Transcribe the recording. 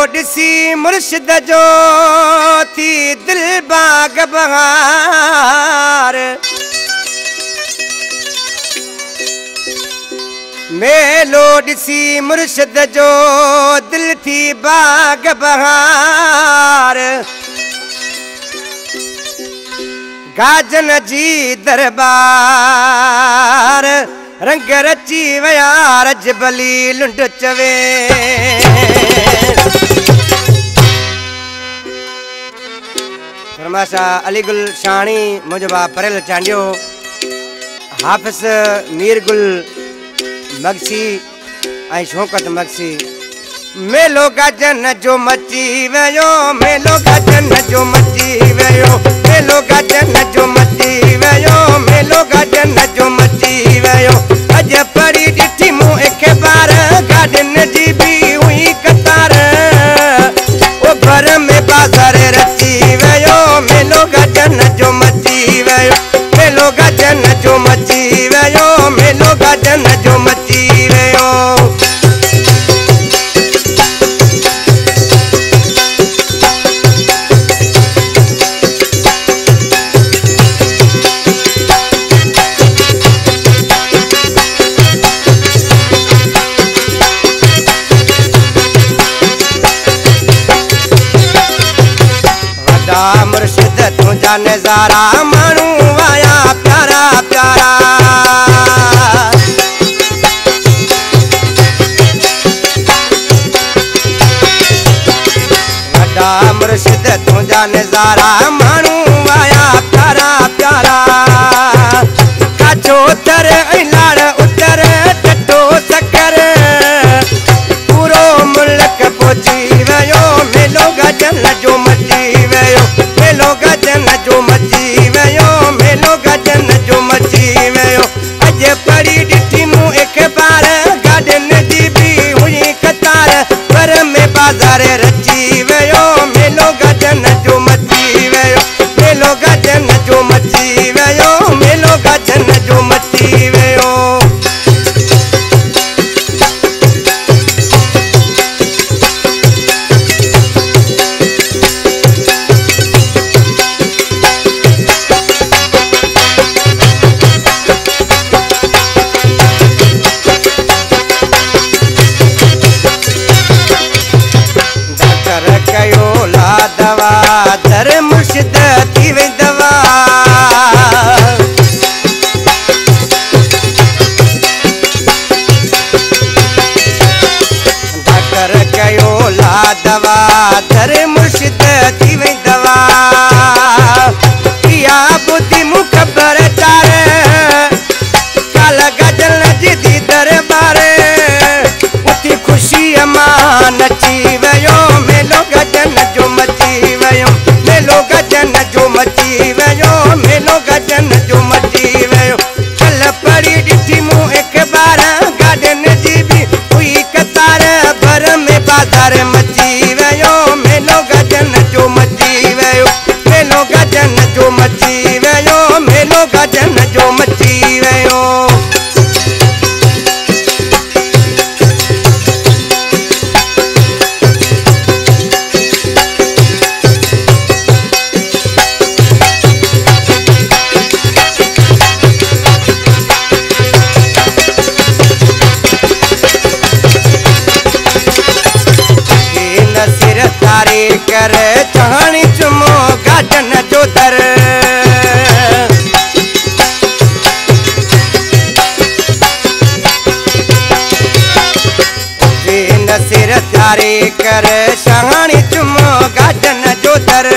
ॾिसी मुर्शिद जो थी दिल बाग बहार। मेलो ॾिसी मुर्शिद जो दिल थी बाग बहार। गाजन जी दरबार रंग रची वया रजबली लुंड चवे। फरमाशा अली गुल शाणी मुझबा परेल चांडियो हाफिज मीर गुल मगसी ऐं शौकत मगसी। मेलो गाजन जो मची वयो, मेलो गाजन जो मची वयो, मेलो गाजन जो मची वयो, मेलो गाजन जो मची वयो। अज पड़ी ॾिठी मूं एक बार गाजन जी भी हुई कतार। ओ घर में बाज़ार रची वयो, मेलो गाजन जो मची वयो, मेलो गाजन जो मची वयो, मेलो गाजन जो मची वयो। मुर्शिद तुझा नजारा मानू आया प्यारा प्यारा। वड्डा मुर्शिद तुझा नजारा मानू आया प्यारा प्यारा। काचो तर लाड़ उतर टटो सकर पूरो मुल्क पहुंची वयो। मेलो गजन जो मची वयो, मेलो गजन जो मची वयो, मेलो गजन जो मची वयो। अज पड़ी ॾिठी मूं एक बार गाजन जी भी हुई कतार। घर में बाज़ार रची वयो, मेलो गजन जो मची वयो, मेलो गजन जो मची वयो, मेलो गजन जो मची वयो। दवा दर मुर्शिद थी वई दवा। डॉक्टर कयो ला दवा दर मुर्शिद थी वई दवा। प्रिया बुद्धि मूं ख़बर चार काल गजल जी दी दरबार। उथी खुशी मां नची वयो, मेलो गजन जो मची वयो, मेलो गजन जो मची वयो, मेलो गजन जो मची वयो। कल पड़ी ॾिठी मूं एक बार गाजन जी भी हुई कतार। घर में बाज़ार मची वयो, मेलो गजन जो मची वयो, मेलो गजन जो मची वयो, मेलो गजन जो मची वयो। कर चाणी चुमो गाजन जो दर। सिर तारे कर चाणी चुमो गाजन जो दर।